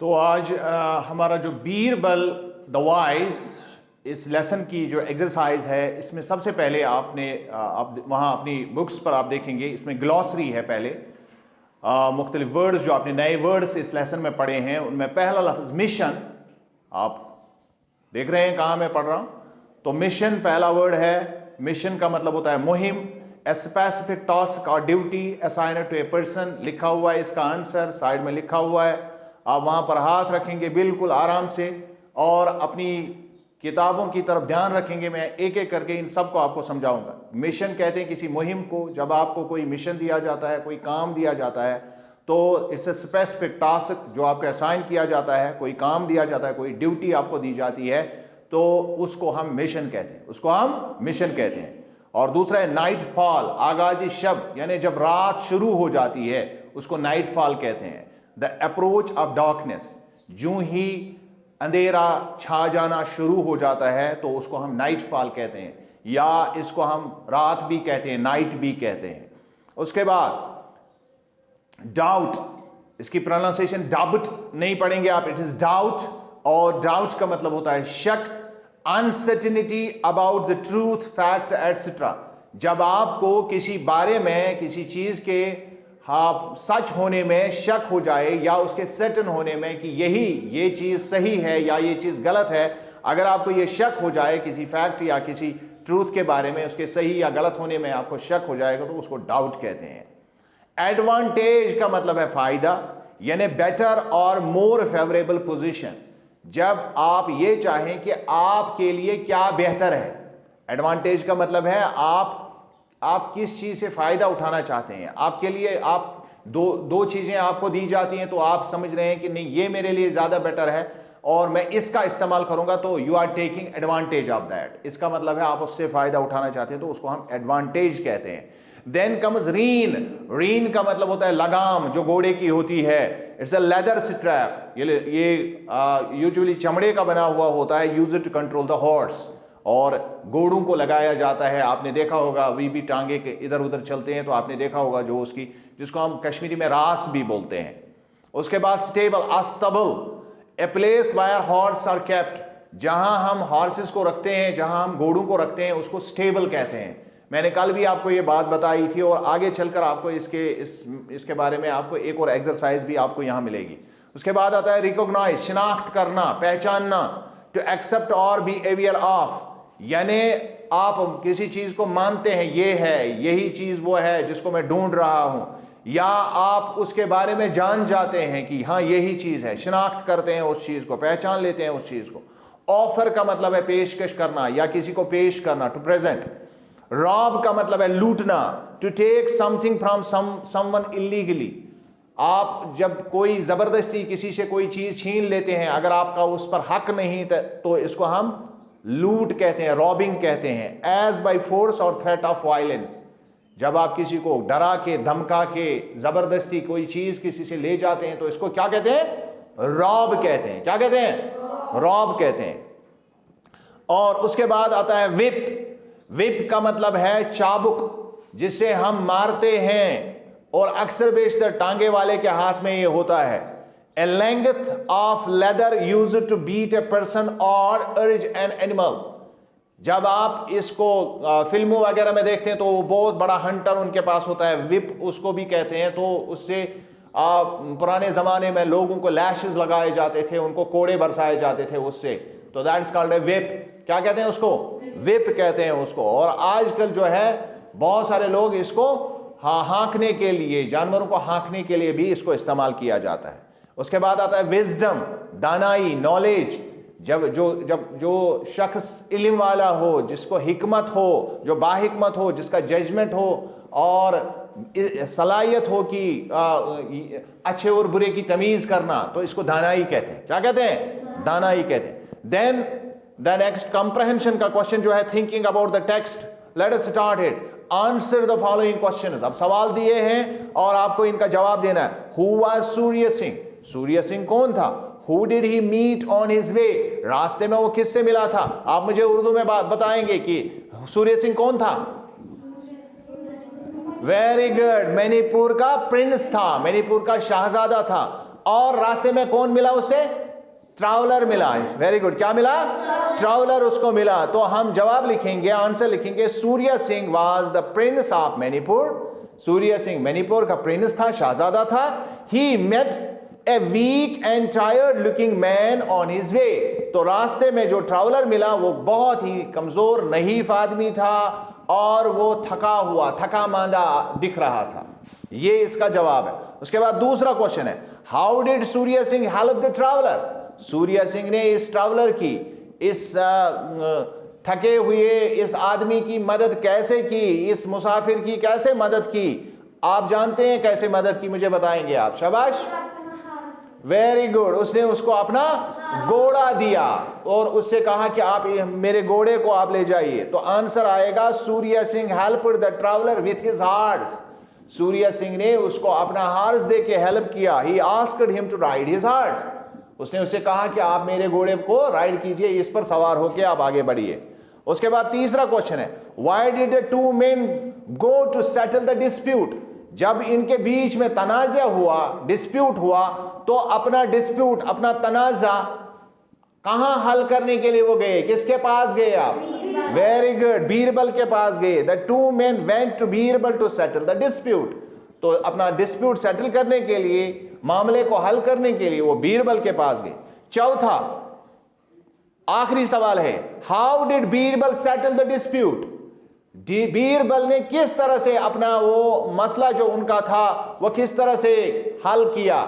तो आज हमारा जो बीरबल द वाइज इस लेसन की जो एक्सरसाइज है, इसमें सबसे पहले आप वहाँ अपनी बुक्स पर आप देखेंगे, इसमें ग्लॉसरी है। पहले मुख्तलिफ वर्ड्स जो आपने नए वर्ड्स इस लेसन में पढ़े हैं, उनमें पहला लफ्ज़ मिशन, आप देख रहे हैं कहाँ मैं पढ़ रहा हूँ। तो मिशन पहला वर्ड है। मिशन का मतलब होता है मुहिम। ए स्पेसिफिक टास्क और duty assigned to a person, लिखा हुआ है इसका आंसर, साइड में लिखा हुआ है। आप वहाँ पर हाथ रखेंगे बिल्कुल आराम से और अपनी किताबों की तरफ ध्यान रखेंगे। मैं एक एक करके इन सब को आपको समझाऊंगा। मिशन कहते हैं किसी मुहिम को। जब आपको कोई मिशन दिया जाता है, कोई काम दिया जाता है, तो इट्स ए स्पेसिफिक टास्क जो आपको असाइन किया जाता है, कोई काम दिया जाता है, कोई ड्यूटी आपको दी जाती है, तो उसको हम मिशन कहते हैं, उसको हम मिशन कहते हैं। और दूसरा है नाइट फॉल, आगाजी शब्द, यानी जब रात शुरू हो जाती है उसको नाइट फॉल कहते हैं। द अप्रोच ऑफ डार्कनेस, यूं ही अंधेरा छा जाना शुरू हो जाता है तो उसको हम नाइट फॉल कहते हैं, या इसको हम रात भी कहते हैं, नाइट भी कहते हैं। उसके बाद डाउट, इसकी प्रोनाउंसिएशन डाउट नहीं पढ़ेंगे आप, इट इज डाउट। और डाउट का मतलब होता है शक, uncertainty about the truth, fact etcetera. जब आपको किसी बारे में, किसी चीज के सच होने में शक हो जाए, या उसके सर्टेन होने में कि ये चीज सही है या ये चीज गलत है, अगर आपको ये शक हो जाए किसी फैक्ट या किसी ट्रूथ के बारे में, उसके सही या गलत होने में आपको शक हो जाएगा, तो उसको डाउट कहते हैं। एडवांटेज का मतलब है फायदा, यानी बेटर और मोर फेवरेबल पोजीशन। जब आप ये चाहें कि आपके लिए क्या बेहतर है, एडवांटेज का मतलब है आप किस चीज से फायदा उठाना चाहते हैं। आपके लिए आप दो चीजें आपको दी जाती हैं, तो आप समझ रहे हैं कि नहीं, ये मेरे लिए ज्यादा बेटर है और मैं इसका इस्तेमाल करूंगा, तो you are taking advantage of that. इसका मतलब है आप उससे फायदा उठाना चाहते हैं, तो उसको हम एडवांटेज कहते हैं। Then comes reign. रीन का मतलब होता है लगाम, जो घोड़े की होती है। इट्स अ लेदर स्ट्रैप, ये यूजुअली चमड़े का बना हुआ होता है, use to control the horse, और घोड़ों को लगाया जाता है। आपने देखा होगा, अभी भी टांगे के इधर उधर चलते हैं तो आपने देखा होगा, जो उसकी, जिसको हम कश्मीरी में रास भी बोलते हैं। उसके बाद स्टेबल, अस्तबल, a place where horse are kept, जहां हम हॉर्सेस को रखते हैं, जहां हम घोड़ों को रखते हैं, उसको स्टेबल कहते हैं। मैंने कल भी आपको ये बात बताई थी, और आगे चलकर आपको इसके बारे में आपको एक और एक्सरसाइज भी आपको यहां मिलेगी। उसके बाद आता है रिकॉग्नाइज, शिनाख्त करना, पहचानना। टू एक्सेप्ट और बिहेवियर ऑफ, यानी आप किसी चीज को मानते हैं, ये है, यही चीज वो है जिसको मैं ढूंढ रहा हूं, या आप उसके बारे में जान जाते हैं कि हाँ यही चीज है, शिनाख्त करते हैं उस चीज को, पहचान लेते हैं उस चीज को। ऑफर का मतलब है पेशकश करना या किसी को पेश करना, टू प्रेजेंट। रॉब का मतलब है लूटना, to take something from someone illegally. आप जब कोई जबरदस्ती किसी से कोई चीज छीन लेते हैं, अगर आपका उस पर हक नहीं, तो इसको हम लूट कहते हैं, रॉबिंग कहते हैं। एज बाय फोर्स और थ्रेट ऑफ वायलेंस, जब आप किसी को डरा के, धमका के, जबरदस्ती कोई चीज किसी से ले जाते हैं, तो इसको क्या कहते हैं? रॉब कहते हैं। क्या कहते हैं? रॉब कहते हैं। और उसके बाद आता है विप। विप का मतलब है चाबुक, जिससे हम मारते हैं, और अक्सर बेशतर टांगे वाले के हाथ में ये होता है। A length of leather used to beat a person or urge an animal। जब आप इसको फिल्मों वगैरह में देखते हैं तो बहुत बड़ा हंटर उनके पास होता है, विप उसको भी कहते हैं। तो उससे पुराने जमाने में लोगों को लैशेस लगाए जाते थे, उनको कोड़े बरसाए जाते थे उससे, तो दैट्स कॉल्ड ए विप। क्या कहते हैं उसको? विप कहते हैं उसको। और आजकल जो है बहुत सारे लोग इसको हाँकने के लिए, जानवरों को हाँकने के लिए भी इसको इस्तेमाल किया जाता है। उसके बाद आता है विजडम, दानाई, नॉलेज। जो शख्स इल्म वाला हो, जिसको हिकमत हो, जो बाहिकमत हो, जिसका जजमेंट हो और सलाहियत हो कि अच्छे और बुरे की तमीज करना, तो इसको दानाई कहते हैं। क्या कहते हैं? दानाई कहते हैं। देन द नेक्स्ट कंप्रहेंशन का क्वेश्चन जो है, thinking about the text. Let us start it. Answer the following question. अब सवाल दिए हैं और आपको इनका जवाब देना है। Who was Surya Singh? सूर्य सिंह कौन था? Who did he meet on his way? रास्ते में वो किससे मिला था? आप मुझे उर्दू में बताएंगे कि सूर्य सिंह कौन था? वेरी गुड, मणिपुर का प्रिंस था, मणिपुर का शहजादा था। और रास्ते में कौन मिला उसे? ट्रैवलर मिला। वेरी गुड, क्या मिला? ट्रैवलर उसको मिला। तो हम जवाब लिखेंगे, आंसर लिखेंगे, Surya Singh was the prince of Manipur. Surya Singh Manipur का प्रिंस था, शहजादा था। He met a weak and tired looking man on his way. तो रास्ते में जो ट्रैवलर मिला वो बहुत ही कमजोर नहीफ आदमी था और वो थका हुआ, थका मांदा दिख रहा था। ये इसका जवाब है। उसके बाद दूसरा क्वेश्चन है, how did Surya Singh help the traveller? Surya Singh ने इस ट्रैवलर की, इस थके हुए इस आदमी की मदद कैसे की? इस मुसाफिर की कैसे मदद की? आप जानते हैं कैसे मदद की, मुझे बताएंगे आप? शाबाश, वेरी गुड। उसने उसको अपना घोड़ा दिया और उससे कहा कि आप मेरे घोड़े को आप ले जाइए। तो आंसर आएगा, Surya Singh helped the traveller with his horse. Surya Singh ने उसको अपना हॉर्स दे के हेल्प किया। He asked him to ride his horse. उसने उससे कहा कि आप मेरे घोड़े को राइड कीजिए, इस पर सवार होकर आप आगे बढ़िए। उसके बाद तीसरा क्वेश्चन है, why did the two men go to settle the dispute? जब इनके बीच में तनाज़ा हुआ, डिस्प्यूट हुआ, तो अपना डिस्प्यूट, अपना तनाज़ा कहां हल करने के लिए वो गए? किसके पास गए आप? वेरी गुड, बीरबल के पास गए। The two men went to Birbal to settle the dispute. तो अपना डिस्प्यूट सेटल करने के लिए, मामले को हल करने के लिए वो बीरबल के पास गए। चौथा आखिरी सवाल है, how did Birbal settle the dispute? Birbal ने किस तरह से अपना वो मसला जो उनका था वो किस तरह से हल किया?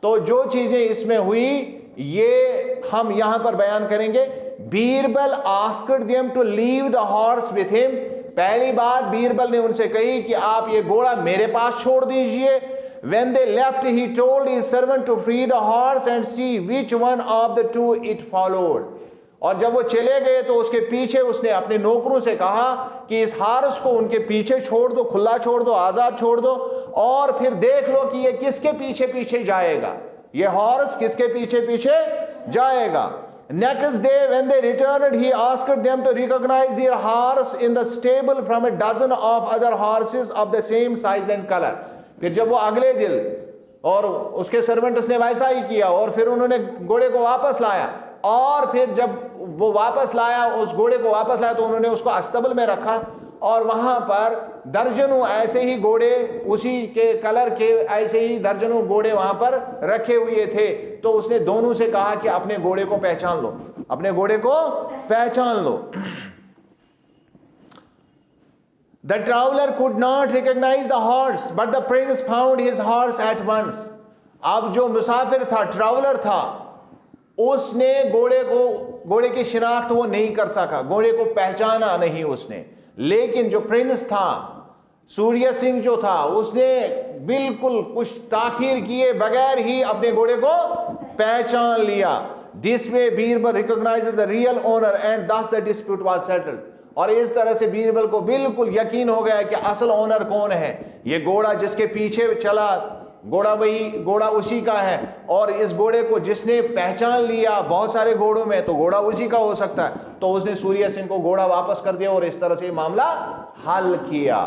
तो जो चीजें इसमें हुई ये हम यहां पर बयान करेंगे। Birbal asked them to leave the horse with him. पहली बात बीरबल ने उनसे कही कि आप ये घोड़ा मेरे पास छोड़ दीजिए। When they left, he told his servant to free the horse and see which one of the two it followed. और जब वो चले गए तो उसके पीछे उसने अपने नौकरों से कहा कि इस हार्स को उनके पीछे छोड़ दो, खुला छोड़ दो, आजाद छोड़ दो, और फिर देख लो कि ये किसके पीछे पीछे जाएगा, ये हॉर्स किसके पीछे पीछे जाएगा। Next day when they returned, he asked them to recognize their horse in the stable from a dozen of other horses of the same size and color. फिर जब वो अगले दिन, और उसके सर्वेंट्स ने वैसा ही किया, और फिर उन्होंने घोड़े को वापस लाया, और फिर जब वो वापस लाया, उस घोड़े को वापस लाया, तो उन्होंने उसको अस्तबल में रखा, और वहां पर दर्जनों ऐसे ही घोड़े उसी के कलर के, ऐसे ही दर्जनों घोड़े वहां पर रखे हुए थे। तो उसने दोनों से कहा कि अपने घोड़े को पहचान लो, अपने घोड़े को पहचान लो। The traveler could not recognize the horse, but the prince found his horse at once. अब जो मुसाफिर था, ट्रैवलर था, उसने घोड़े की शिनाख्त वो नहीं कर सका, घोड़े को पहचाना नहीं उसने। लेकिन जो प्रिंस था, सूर्य सिंह जो था, उसने बिल्कुल कुछ ताखीर किए बगैर ही अपने घोड़े को पहचान लिया। This way Birbal recognised the real owner and thus the dispute was settled. और इस तरह से बीरबल को बिल्कुल यकीन हो गया कि असल ओनर कौन है। ये घोड़ा जिसके पीछे चला, घोड़ा उसी का है, और इस घोड़े को जिसने पहचान लिया बहुत सारे घोड़ों में, तो घोड़ा उसी का हो सकता है। तो उसने सूर्य सिंह को घोड़ा वापस कर दिया और इस तरह से मामला हल किया।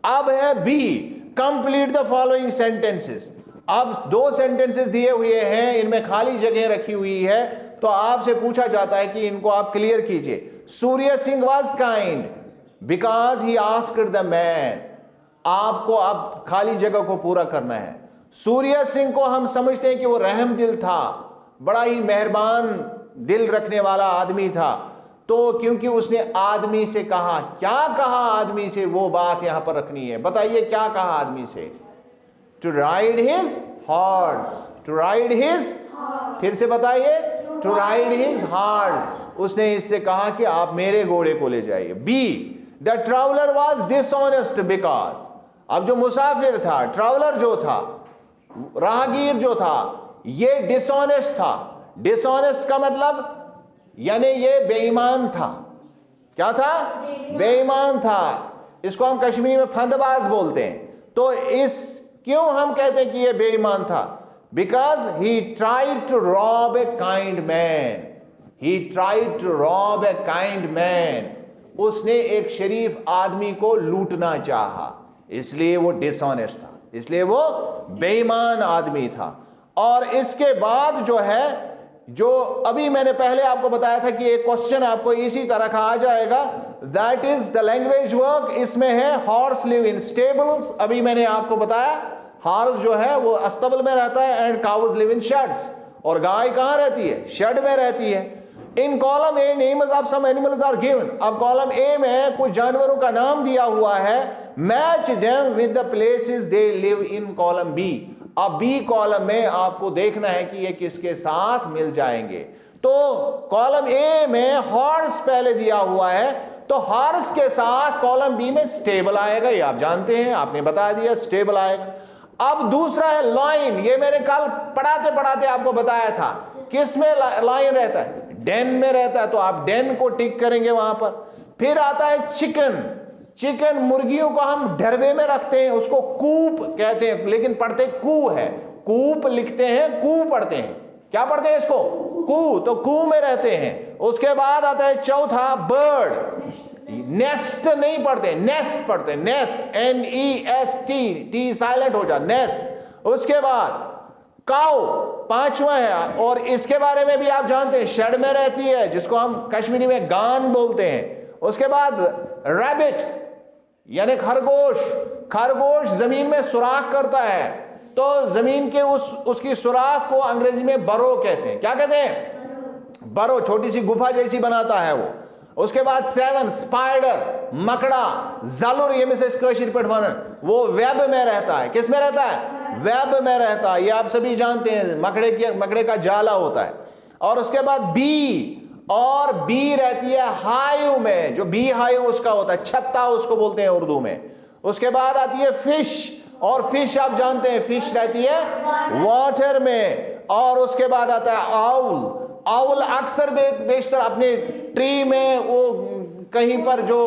अब है B, complete the following sentences. अब दो सेंटेंसेस दिए हुए हैं, इनमें खाली जगह रखी हुई है, तो आपसे पूछा जाता है कि इनको आप क्लियर कीजिए। Surya Singh was kind because he asked the man. आपको अब खाली जगह को पूरा करना है। सूर्य सिंह को हम समझते हैं कि वो रहम दिल था, बड़ा ही मेहरबान दिल रखने वाला आदमी था। तो क्योंकि उसने आदमी से कहा, क्या कहा आदमी से, वो बात यहां पर रखनी है। बताइए क्या कहा आदमी से? To ride his horse, to ride his, फिर से बताइए, टू राइड हिज हॉर्स। उसने इससे कहा कि आप मेरे घोड़े को ले जाइए। B, the traveller was dishonest because. अब जो मुसाफिर था, ट्रैवलर जो था, राहगीर जो था, ये डिसऑनेस्ट था। डिसऑनेस्ट का मतलब यानी ये बेईमान था। क्या था? बेईमान था। इसको हम कश्मीरी में फंदबाज बोलते हैं। तो इस क्यों हम कहते हैं कि ये बेईमान था? Because he tried to rob a kind man. He tried to rob a kind man. उसने एक शरीफ आदमी को लूटना चाहा, इसलिए वो डिसऑनेस्ट था, इसलिए वो बेईमान आदमी था। और इसके बाद जो है, जो अभी मैंने पहले आपको बताया था कि एक क्वेश्चन आपको इसी तरह का आ जाएगा, that is the language work. इसमें है हॉर्स लिव इन स्टेबल्स, अभी मैंने आपको बताया हॉर्स जो है वो अस्तबल में रहता है, and cows live in sheds, और गाय कहां रहती है? शेड में रहती है। In column A names of some animals are given, अब कॉलम ए में कुछ जानवरों का नाम दिया हुआ है, match them with the places they live in column B. अब बी कॉलम में आपको देखना है कि ये किसके साथ मिल जाएंगे। तो कॉलम ए में हॉर्स पहले दिया हुआ है, तो हॉर्स के साथ कॉलम बी में स्टेबल आएगा, ये आप जानते हैं, आपने बता दिया स्टेबल आएगा। अब दूसरा है लाइन, ये मैंने कल पढ़ाते पढ़ाते आपको बताया था, किस में लाइन रहता है? डेन में रहता है, तो आप डेन को टिक करेंगे वहां पर। फिर आता है चिकन, चिकन मुर्गियों को हम डरबे में रखते हैं, उसको कूप कहते हैं, लेकिन पढ़ते कू है, कूप लिखते हैं, कू पढ़ते हैं, क्या पढ़ते हैं इसको? कू, तो कू में रहते हैं। उसके बाद आता है चौथा बर्ड, नेस्ट नहीं पढ़ते, नेस्ट पढ़ते, नेस्ट, NEST, टी साइलेंट हो जा, नेस्ट। उसके बाद काऊ पांचवा है, और इसके बारे में भी आप जानते हैं, शेड में रहती है, जिसको हम कश्मीरी में गान बोलते हैं। उसके बाद रैबिट यानी खरगोश, खरगोश जमीन में सुराख करता है, तो जमीन के उसकी सुराख को अंग्रेजी में बरो कहते हैं, क्या कहते हैं? बरो, छोटी सी गुफा जैसी बनाता है वो। उसके बाद 7 स्पाइडर, मकड़ा, जालुर, ये मिसेस क्रशिर पेटवानन, वो वेब में रहता है, किस में रहता है? वेब में रहता है, ये आप सभी जानते हैं, मकड़े का जाला होता है। और उसके बाद बी, और बी रहती है हाइव में, जो बी हाइव उसका होता है, छत्ता उसको बोलते हैं उर्दू में। उसके बाद आती है फिश, और फिश आप जानते हैं फिश रहती है वाटर में। और उसके बाद आता है आउल, आउल अक्सर बेशतर अपने ट्री में, वो कहीं पर जो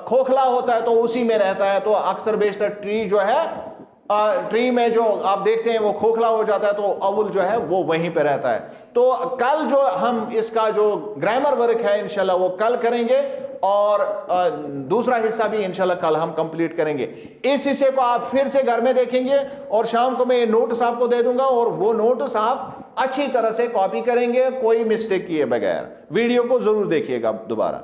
खोखला होता है तो उसी में रहता है, तो अक्सर बेशतर ट्री जो है, ट्री में जो आप देखते हैं वो खोखला हो जाता है, तो अवुल जो है वो वहीं पे रहता है। तो कल जो हम इसका जो ग्रामर वर्क है इंशाल्लाह वो कल करेंगे, और दूसरा हिस्सा भी इंशाल्लाह कल हम कंप्लीट करेंगे। इस हिस्से को आप फिर से घर में देखेंगे, और शाम को मैं ये नोट्स आपको दे दूंगा, और वो नोट्स आप अच्छी तरह से कॉपी करेंगे, कोई मिस्टेक किए बगैर। वीडियो को जरूर देखिएगा दोबारा।